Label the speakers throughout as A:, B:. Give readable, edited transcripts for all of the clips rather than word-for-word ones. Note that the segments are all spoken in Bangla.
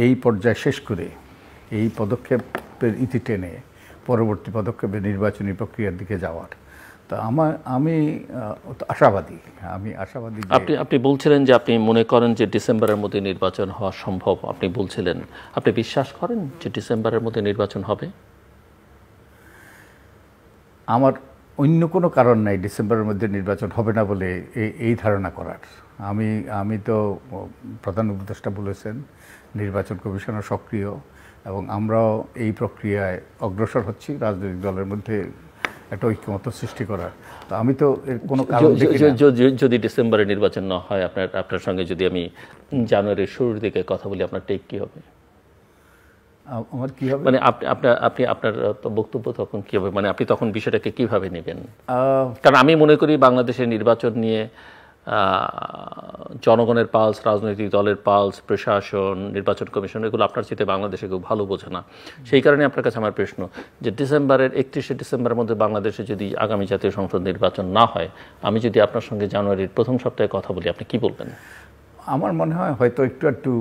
A: এই পর্যায়ে শেষ করে এই পদক্ষেপের ইতি টেনে পরবর্তী পদক্ষেপে নির্বাচনী প্রক্রিয়ার দিকে যাওয়ার। তো আমি আশাবাদী
B: আপনি বলছিলেন যে আপনি মনে করেন যে ডিসেম্বরের মধ্যে নির্বাচন হওয়া সম্ভব। আপনি বলছিলেন আপনি বিশ্বাস করেন যে ডিসেম্বরের মধ্যে নির্বাচন হবে?
A: আমার অন্য কোনো কারণ নাই ডিসেম্বরের মধ্যে নির্বাচন হবে না বলে এই ধারণা করার। আমি তো প্রধান উপদেষ্টা বলেছেন নির্বাচন কমিশনার সক্রিয় এবং আমরাও এই প্রক্রিয়ায় অগ্রসর হচ্ছি রাজনৈতিক দলের মধ্যে একটা ঐক্যমত্য সৃষ্টি করার। তো আমি তো এর কোনো কারণ দেখি না।
B: যদি ডিসেম্বরে নির্বাচন না হয়, আপনার সঙ্গে যদি আমি জানুয়ারির শুরুর দিকে কথা বলি, আপনার টেক কি হবে?
A: আমার কি হবে
B: মানে আপনি আপনার বক্তব্য তখন কি হবে? মানে আপনি তখন বিষয়টাকে কিভাবে নেবেন? কারণ আমি মনে করি বাংলাদেশের নির্বাচন নিয়ে জনগণের পালস, রাজনৈতিক দলের পালস, প্রশাসন, নির্বাচন কমিশন এগুলো আপনার চেয়ে বাংলাদেশে কেউ ভালো বোঝে না। সেই কারণে আপনার কাছে আমার প্রশ্ন যে ডিসেম্বরের 31শে ডিসেম্বরের মধ্যে বাংলাদেশে যদি আগামী জাতীয় সংসদ নির্বাচন না হয়, আমি যদি আপনার সঙ্গে জানুয়ারির প্রথম সপ্তাহে কথা বলি, আপনি কি বলবেন?
A: আমার মনে হয় হয়তো একটু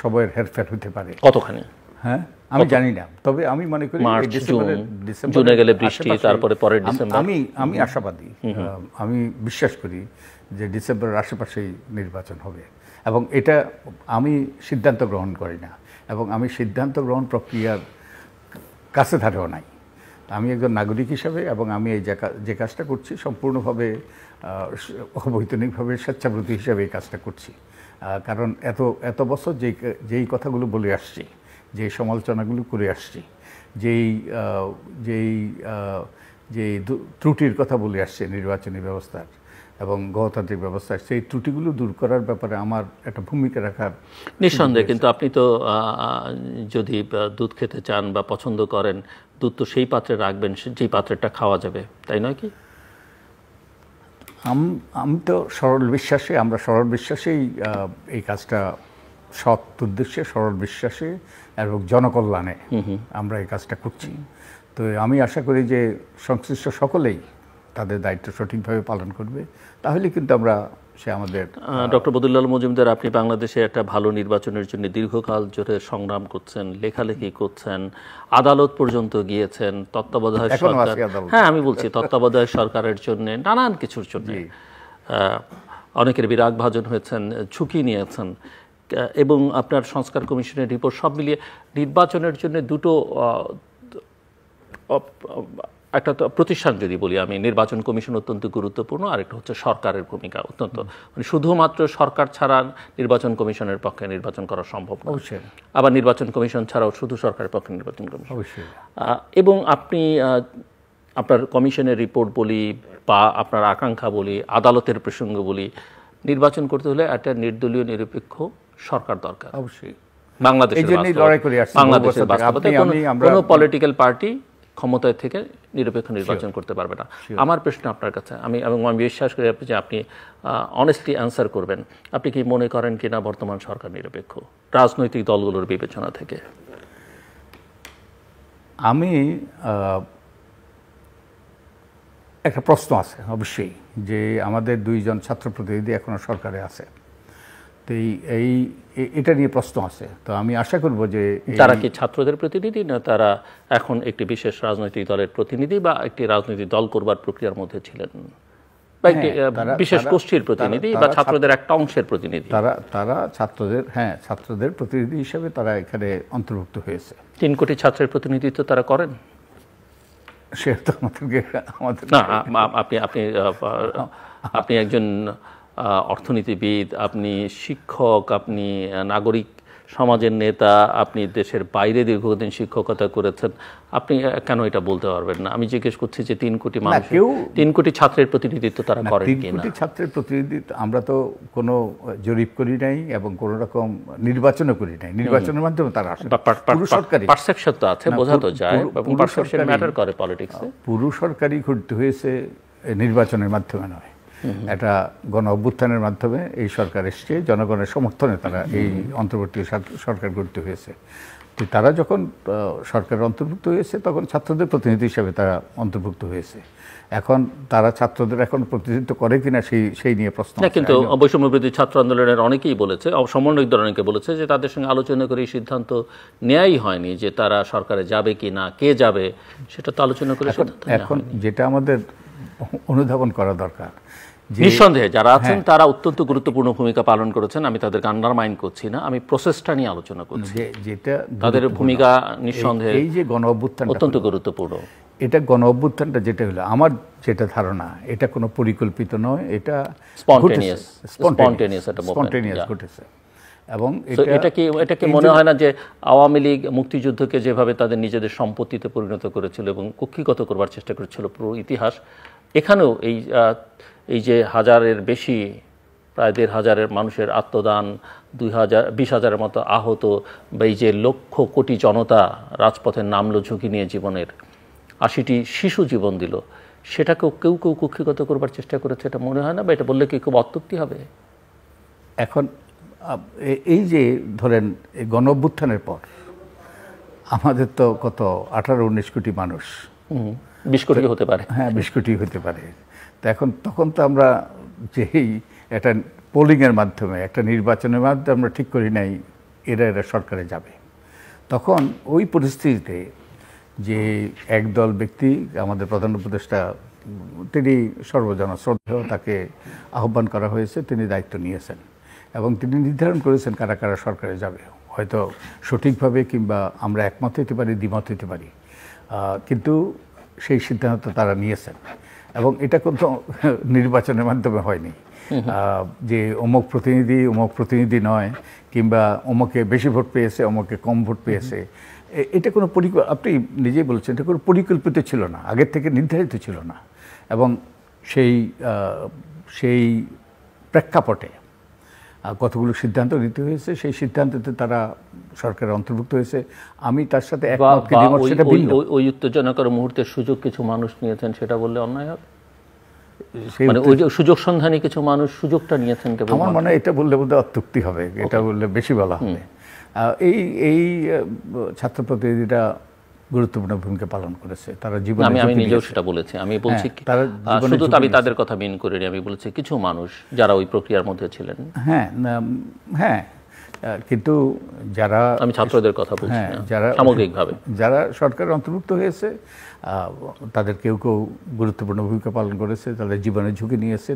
A: সময়ের হেরফের হতে পারে।
B: কতখানি?
A: হ্যাঁ, আমি জানি না, তবে আমি মনে করি
B: জুনে গেলে বৃষ্টি, তারপরে পরের ডিসেম্বর।
A: আমি আশাবাদী, আমি বিশ্বাস করি যে ডিসেম্বরের আশেপাশেই নির্বাচন হবে এবং এটা আমি সিদ্ধান্ত গ্রহণ করি না এবং আমি সিদ্ধান্ত গ্রহণ প্রক্রিয়ার কাছে ধারেও নাই। আমি একজন নাগরিক হিসাবে এবং আমি এই যে কাজটা করছি সম্পূর্ণভাবে অবৈতনিকভাবে স্বেচ্ছাবৃত্তি হিসাবে এই কাজটা করছি। কারণ এত বছর যেই কথাগুলো বলে আসছি, যে সমালোচনাগুলো করে আসছি, যেই ত্রুটির কথা বলে আসছে নির্বাচনী ব্যবস্থার এবং গণতান্ত্রিক ব্যবস্থার, সেই ত্রুটিগুলো দূর করার ব্যাপারে আমার একটা ভূমিকা রাখার
B: নিঃসন্দেহে। কিন্তু আপনি তো যদি দুধ খেতে চান বা পছন্দ করেন, দুধ তো সেই পাত্রে রাখবেন যেই পাত্রটা খাওয়া যাবে, তাই নয় কি?
A: আমি তো আমরা সরল বিশ্বাসেই এই কাজটা, সৎ উদ্দেশ্যে, সরল বিশ্বাসে এবং জনকল্যাণে আমরা এই কাজটা করছি। তো আমি আশা করি যে সংশ্লিষ্ট সকলেই তাদের দায়িত্ব সঠিকভাবে পালন করবে, তাহলে কিন্তু আমরা আমাদের
B: ডক্টর বদিউল আলম মজুমদার, আপনি বাংলাদেশে একটা ভালো নির্বাচনের জন্য দীর্ঘকাল ধরে সংগ্রাম করছেন, লেখালেখি করছেন, আদালত পর্যন্ত গিয়েছেন, তত্ত্বাবধায়ক সরকার, হ্যাঁ আমি বলছি তত্ত্বাবধায়ক সরকারের জন্য, নানান কিছুর জন্য অনেকের বিরাগ ভাজন হয়েছেন, ঝুঁকি নিয়েছেন এবং আপনার সংস্কার কমিশনের রিপোর্ট সব মিলিয়ে নির্বাচনের জন্য দুটো একটা প্রতিষ্ঠান যদি বলি আমি, নির্বাচন কমিশন অত্যন্ত গুরুত্বপূর্ণ, আর একটা হচ্ছে সরকারের ভূমিকা অত্যন্ত, মানে শুধুমাত্র সরকার ছাড়া নির্বাচন কমিশনের পক্ষে নির্বাচন করা সম্ভব না, আবার নির্বাচন কমিশন ছাড়াও শুধু সরকারের পক্ষে নির্বাচন কমিশন। এবং আপনি আপনার কমিশনের রিপোর্ট বলি বা আপনার আকাঙ্ক্ষা বলি, আদালতের প্রসঙ্গ বলি, নির্বাচন করতে হলে একটা নির্দলীয় নিরপেক্ষ সরকার দরকার।
A: অবশ্যই
B: বাংলাদেশের বাস্তবতা কোনো পলিটিক্যাল পার্টি ক্ষমতায় থেকে নিরপেক্ষ নির্বাচন করতে পারবে না। আমার প্রশ্ন আপনার কাছে, আমি বিশ্বাস করি যে আপনি অনেস্টলি অ্যান্সার করবেন, আপনি কি মনে করেন কিনা বর্তমান সরকার নিরপেক্ষ রাজনৈতিক দলগুলোর বিবেচনা থেকে?
A: আমি একটা প্রশ্ন আছে অবশ্যই, যে আমাদের দুইজন ছাত্র প্রতিনিধি এখনো সরকারে আছে, তো এটা নিয়ে প্রশ্ন আছে। তো আমি আশা করব যে
B: তারা কি ছাত্রদের প্রতিনিধি, না তারা এখন একটি বিশেষ রাজনৈতিক দলের প্রতিনিধি বা একটি রাজনৈতিক দল করবার প্রক্রিয়ার মধ্যে ছিলেন, বা একটি বিশেষ গোষ্ঠীর প্রতিনিধি বা ছাত্রদের একটা অংশের প্রতিনিধি?
A: তারা ছাত্রদের প্রতিনিধি হিসেবে তারা এখানে অন্তর্ভুক্ত হয়েছে।
B: 3 কোটি ছাত্রের প্রতিনিধিত্ব তারা করেন?
A: সে তো আমাদের
B: না, আপনি একজন অর্থনীতিবিদ, আপনি শিক্ষক, আপনি নাগরিক সমাজের নেতা, আপনি দেশের বাইরে দীর্ঘদিন শিক্ষকতা করেছেন, আপনি কেন এটা বলতে পারবেন না? আমি জিজ্ঞেস করছি যে 3 কোটি মানুষ, 3 কোটি ছাত্রের প্রতিনিধিত্ব তারা করেন কিনা?
A: 3 কোটি ছাত্রের প্রতিনিধিত্ব আমরা তো কোনো জরিপ করি নাই এবং কোনো রকম নির্বাচনও করি নাই। নির্বাচনের মাধ্যমে তারা আসে, পুরো সরকারি
B: পারসেপশন তো আছে, বোঝা তো যায়, এবং পারসেপশন ম্যাটার করে পলিটিক্সে।
A: পুরো সরকারি ঘটতে হয়েছে নির্বাচনের মাধ্যমে নয়। একটা গণ অভ্যুত্থানের মাধ্যমে এই সরকার এসছে, জনগণের সমর্থনে তারা এই অন্তর্বর্তী সরকার গঠিত হয়েছে। তো তারা যখন সরকারের অন্তর্ভুক্ত হয়েছে তখন ছাত্রদের প্রতিনিধি হিসেবে তারা অন্তর্ভুক্ত হয়েছে। এখন তারা ছাত্রদের এখন প্রতিনিধিত্ব করে কিনা সেই নিয়ে প্রশ্ন।
B: কিন্তু বৈষম্যবিরোধী ছাত্র আন্দোলনের অনেকেই বলেছে, সমন্বয়কদের অনেকে বলেছে যে তাদের সঙ্গে আলোচনা করে এই সিদ্ধান্ত নেয়াই হয়নি যে তারা সরকারে যাবে কি না, কে যাবে সেটা তো আলোচনা করে।
A: এখন যেটা আমাদের অনুধাবন করা দরকার,
B: নিঃসন্দেহে যারা আছেন তারা অত্যন্ত গুরুত্বপূর্ণ ভূমিকা পালন করেছেন, আমি তাদেরকে আন্ডারমাইন করছি না, আমি প্রসেসটা নিয়ে আলোচনা করছি।
A: যেটা
B: তাদের ভূমিকা নিঃসন্দেহে
A: এই যে গণ অভ্যুত্থান
B: অত্যন্ত গুরুত্বপূর্ণ।
A: এটা গণ অভ্যুত্থানটা যেটা হলো, আমার যেটা ধারণা, এটা কোনো পরিকল্পিত নয়, এটা স্পন্টেনিয়াস ঘটেছে। এবং
B: এটা কি মনে হয় না যে আওয়ামী লীগ মুক্তিযুদ্ধকে যেভাবে তাদের নিজেদের সম্পত্তিতে পরিণত করেছিল এবং কুক্ষিগত করবার চেষ্টা করেছিল পুরো ইতিহাস, এখানেও এই যে হাজারের বেশি, প্রায় 1,500 মানুষের আত্মদান, 20,000-20,000-এর মতো আহত, বা এই যে লক্ষ কোটি জনতা রাজপথে নামলো ঝুঁকি নিয়ে জীবনের, 80টি শিশু জীবন দিল, সেটাকেও কেউ কুক্ষিগত করবার চেষ্টা করেছে, এটা মনে হয় না? বা এটা বললে কি খুব অত্যুক্তি হবে?
A: এখন এই যে ধরেন গণ অভ্যুত্থানের পর আমাদের তো কত 18-19 কোটি মানুষ,
B: 20 কোটি হতে পারে।
A: হ্যাঁ, 20 কোটি হতে পারে। তো তখন তো আমরা যেই একটা পোলিংয়ের মাধ্যমে, একটা নির্বাচনের মাধ্যমে আমরা ঠিক করি নাই এরা সরকারে যাবে। তখন ওই পরিস্থিতিতে যে একদল ব্যক্তি, আমাদের প্রধান উপদেষ্টা, তিনি সর্বজন শ্রদ্ধেয়, তাকে আহ্বান করা হয়েছে, তিনি দায়িত্ব নিয়েছেন এবং তিনি নির্ধারণ করেছেন কারা কারা সরকারে যাবে। হয়তো সঠিকভাবে কিংবা আমরা একমত হতে পারি, দ্বিমত হতে পারি, কিন্তু সেই সিদ্ধান্ত তারা নিয়েছেন। এবং এটা কোনো নির্বাচনের মাধ্যমে হয়নি যে অমুক প্রতিনিধি নয়, কিংবা অমুকে বেশি ভোট পেয়েছে, অমুকে কম ভোট পেয়েছে। এটা কোনো আপনি নিজেই বলেছেন, এটা কোনো পরিকল্পিত ছিল না, আগের থেকে নির্ধারিত ছিল না। এবং সেই প্রেক্ষাপটে কতগুলো সিদ্ধান্ত নিতে হয়েছে, সেই সিদ্ধান্ততে তারা সরকারের অন্তর্ভুক্ত হয়েছে। আমি তার সাথে একমত, সেটা ভিন্ন।
B: ওই উত্তেজনাকর মুহূর্তের সুযোগ কিছু মানুষ নিয়েছেন, সেটা বললে অন্যায় হবে? মানে ওই যে সুযোগ সন্ধানী কিছু মানুষ সুযোগটা নিয়েছেন,
A: আমার মনে হয় এটা বললে বোধহয় অত্যুক্তি হবে, এটা বললে বেশি বলা হবে। এই ছাত্র প্রতিনিধিরা গুরুত্বপূর্ণ ভূমিকা পালন করেছে, তারা জীবনে,
B: আমি নিজেও সেটা বলেছি। আমি বলছি শুধু আমি তাদের কথা মিন করিনি, আমি বলেছি কিছু মানুষ যারা ওই প্রক্রিয়ার মধ্যে ছিলেন।
A: হ্যাঁ, কিন্তু যারা,
B: আমি ছাত্রদের কথা বলছি না, যারা সামগ্রিকভাবে
A: যারা সরকারের অন্তর্ভুক্ত হয়েছে, তাদের কেউ গুরুত্বপূর্ণ ভূমিকা পালন করেছে, তাদের জীবনের ঝুঁকি নিয়েছে,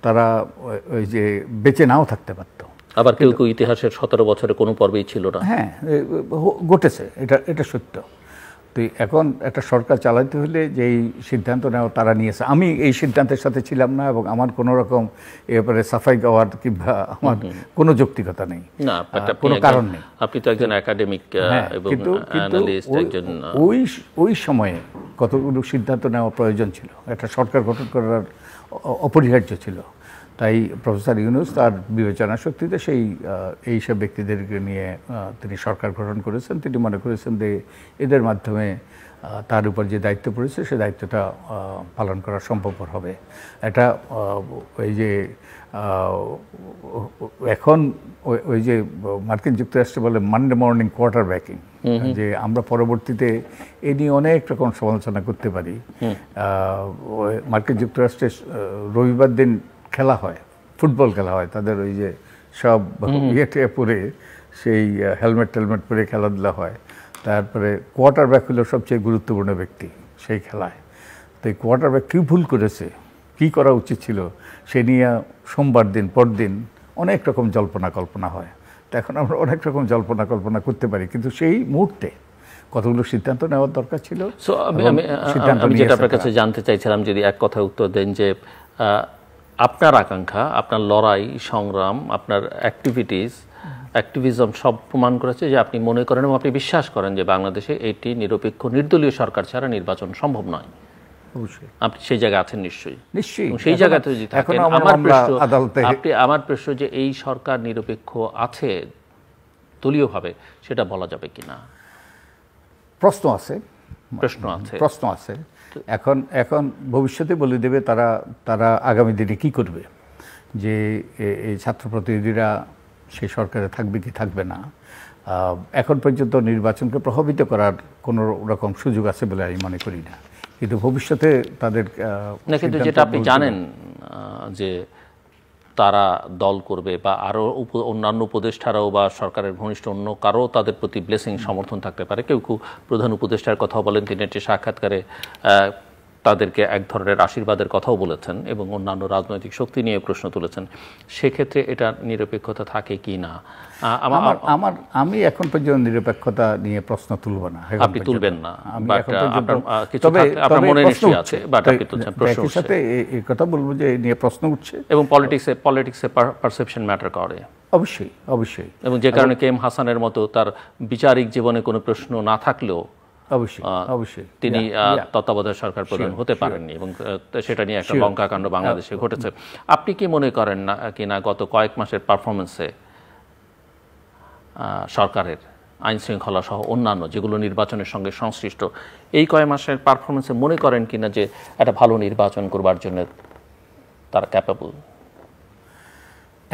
A: তারা ওই যে বেঁচে নাও থাকতে পারত।
B: আবার কেউ ইতিহাসের 17 বছরে কোনো পর্বেই ছিল না।
A: হ্যাঁ, ঘটেছে, এটা সত্য। তো এখন একটা সরকার চালাতে হলে যেই সিদ্ধান্ত নেওয়া তারা নিয়েছে, আমি এই সিদ্ধান্তের সাথে ছিলাম না এবং আমার কোনো রকম এ ব্যাপারে সাফাই গাওয়ার কিংবা আমার কোনো যৌক্তিকতা নেই, কোনো কারণ নেই।
B: আপনি তো একজন একাডেমিক এবং অ্যানালিস্ট, একজন।
A: ওই সময়ে কতগুলো সিদ্ধান্ত নেওয়া প্রয়োজন ছিল, একটা সরকার গঠন করার অপরিহার্য ছিল। তাই প্রফেসর ইউনূস তার বিবেচনা শক্তিতে এইসব ব্যক্তিদেরকে নিয়ে তিনি সরকার গঠন করেছেন। তিনি মনে করেছেন যে এদের মাধ্যমে তার উপর যে দায়িত্ব পড়েছে সে দায়িত্বটা পালন করা সম্ভবপর হবে। এটা ওই যে এখন ওই যে মার্কিন যুক্তরাষ্ট্রে বলে মানডে মর্নিং কোয়ার্টার ব্যাকিং, যে আমরা পরবর্তীতে এ নিয়ে অনেক রকম সমালোচনা করতে পারি। মার্কিন যুক্তরাষ্ট্রে রবিবার দিন খেলা হয়, ফুটবল খেলা হয়, তাদের ওই যে সব ইয়েটে পরে সেই হেলমেট পরে খেলাধুলা হয়। তারপরে কোয়ার্টার ব্যাক হলো সবচেয়ে গুরুত্বপূর্ণ ব্যক্তি সেই খেলায়। তো এই কোয়ার্টার ব্যাক কী ভুল করেছে, কী করা উচিত ছিল, সে নিয়ে সোমবার দিন পরদিন অনেক রকম কল্পনা হয়। তো এখন আমরা অনেক রকম কল্পনা করতে পারি, কিন্তু সেই মুহূর্তে কতগুলো সিদ্ধান্ত নেওয়ার দরকার ছিল।
B: আমি যেটা আপনার কাছে জানতে চাইছিলাম, যদি এক কথা উত্তর দেন, যে আপনার আকাঙ্ক্ষা, আপনার লড়াই সংগ্রাম, আপনার অ্যাক্টিভিজম সব প্রমাণ করেছে যে আপনি মনে করেন এবং আপনি বিশ্বাস করেন যে বাংলাদেশে এটি নিরপেক্ষ নির্দলীয় সরকার ছাড়া নির্বাচন সম্ভব নয়।
A: অবশ্যই
B: আপনি সেই জায়গায় আছেন। নিশ্চয়ই।
A: সেই
B: জায়গাতে যদি থাকেন, আমার প্রশ্ন যে এই সরকার নিরপেক্ষ আছে দলীয়ভাবে, সেটা বলা যাবে কিনা?
A: প্রশ্ন আছে,
B: প্রশ্ন
A: আছে। এখন ভবিষ্যতে বলে দেবে তারা আগামী দিনে কি করবে, যে এই ছাত্র প্রতিনিধিরা সেই সরকারে থাকবে কি থাকবে না। এখন পর্যন্ত নির্বাচনকে প্রভাবিত করার কোনো রকম সুযোগ আছে বলে আমি মনে করি না, কিন্তু ভবিষ্যতে তাদের
B: কিন্তু যেটা আপনি জানেন যে তারা দল করবে বা আরও অন্যান্য উপদেষ্টারাও বা সরকারের ঘনিষ্ঠ অন্য কারো তাদের প্রতি ব্লেসিং সমর্থন থাকতে পারে। কেউ কেউ প্রধান উপদেষ্টার কথাও বলেন, তিনি একটি সাক্ষাৎকারে তাদেরকে এক ধরনের আশীর্বাদের কথাও বলেছেন এবং অন্যান্য রাজনৈতিক শক্তি নিয়ে প্রশ্ন তুলেছেন। সেক্ষেত্রে এটা নিরপেক্ষতা থাকে কি না?
A: আমি এখন পর্যন্ত নিরপেক্ষতা নিয়ে প্রশ্ন তুলব না।
B: আপনি তুলবেন না, আপনার মনে নিশ্চয়ই আছে, বাট আপনি তুলছেন। প্রশ্ন
A: সাথে এই কথা বলবো যে নিয়ে প্রশ্ন উঠছে
B: এবং পলিটিক্সে পারসেপশন ম্যাটার করে
A: অবশ্যই,
B: এবং যে কারণে কে এম হাসানের মতো তার বিচারিক জীবনে কোনো প্রশ্ন না থাকলেও
A: অবশ্যই
B: তিনি তত্ত্বাবধায়ক সরকার প্রধান হতে পারেননি, এবং সেটা নিয়ে একটা লঙ্কাকাণ্ড বাংলাদেশে ঘটেছে। আপনি কি মনে করেন না কিনা গত কয়েক মাসের পারফরমেন্সে সরকারের আইন শৃঙ্খলা সহ অন্যান্য যেগুলো নির্বাচনের সঙ্গে সংশ্লিষ্ট, এই কয়েক মাসের পারফরমেন্সে মনে করেন কিনা যে একটা ভালো নির্বাচন করবার জন্য তারা ক্যাপেবল?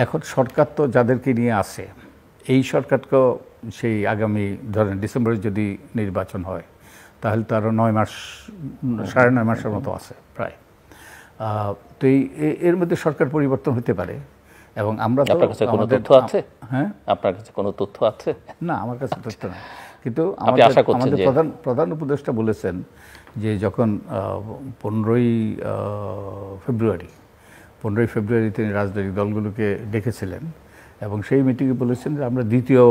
A: এখন সরকার তো যাদেরকে নিয়ে আসে, এই সরকারকেও সেই আগামী ধরেন ডিসেম্বরে যদি নির্বাচন হয় তাহলে তো আরও 9 মাস 9.5 মাসের মতো আছে প্রায়। তো এর মধ্যে সরকার পরিবর্তন হতে পারে, এবং আমরা তো
B: আপনার কাছে কোনো তথ্য আছে?
A: হ্যাঁ,
B: আপনার কাছে কোনো তথ্য আছে?
A: না, আমার কাছে তথ্য না, কিন্তু
B: আমাদের
A: প্রধান উপদেষ্টা বলেছেন যে যখন 15ই ফেব্রুয়ারি তিনি রাজনৈতিক দলগুলোকে ডেকেছিলেন এবং সেই মিটিংয়ে বলেছেন যে আমরা দ্বিতীয়